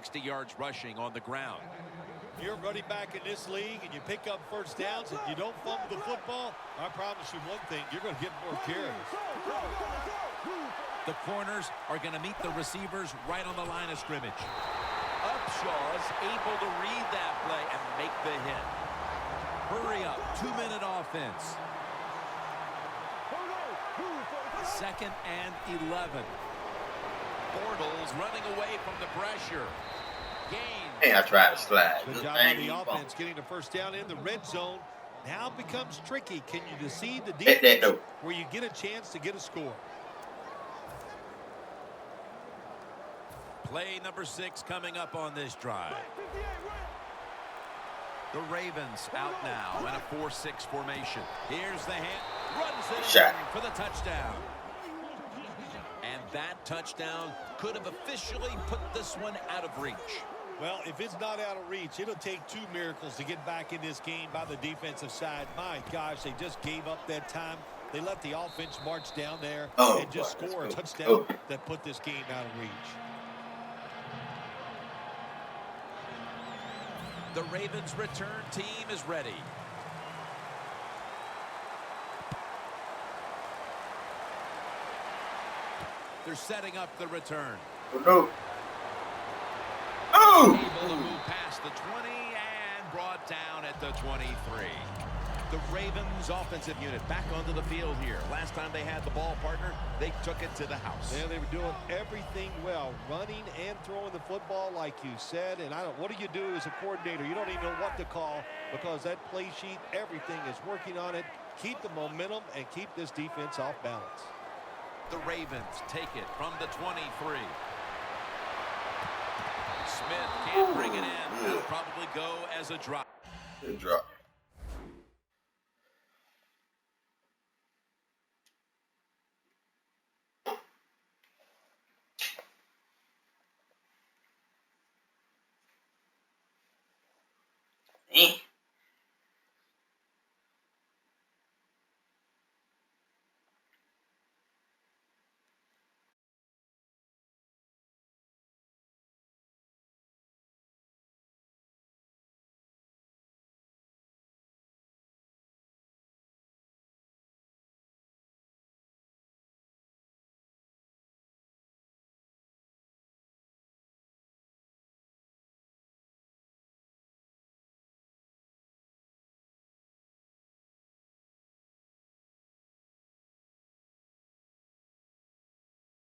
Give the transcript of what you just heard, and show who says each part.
Speaker 1: 60 yards rushing on the ground.
Speaker 2: You're running back in this league and you pick up first downs and you don't fumble the football, I promise you one thing, you're going to get more carries.
Speaker 1: The corners are going to meet the receivers right on the line of scrimmage. Upshaw's able to read that play and make the hit. Hurry up, 2-minute offense. 2nd and 11. Bortles running away from the pressure. Gain.
Speaker 3: Hey, I tried to slide.
Speaker 2: Good job on the offense getting the first down in the red zone. Now becomes tricky. Can you deceive the defense where you get a chance to get a score?
Speaker 1: Play number 6 coming up on this drive. The Ravens out now in a 4-6 formation. Here's the hand. Runs it in for the touchdown. And that touchdown could have officially put this one out of reach.
Speaker 2: Well, if it's not out of reach, it'll take 2 miracles to get back in this game by the defensive side. My gosh, they just gave up that time. They let the offense march down there and just score a touchdown that put this game out of reach.
Speaker 1: The Ravens' return team is ready. They're setting up the return. Able to move past the 20 and brought down at the 23. The Ravens offensive unit back onto the field here. Last time they had the ball, partner, they took it to the house.
Speaker 2: Yeah, they were doing everything well, running and throwing the football like you said. And what do you do as a coordinator? You don't even know what to call because that play sheet, everything is working on it. Keep the momentum and keep this defense off balance.
Speaker 1: The Ravens take it from the 23. Smith can't bring it in. It'll probably go as a drop.
Speaker 3: Good drop. Eh.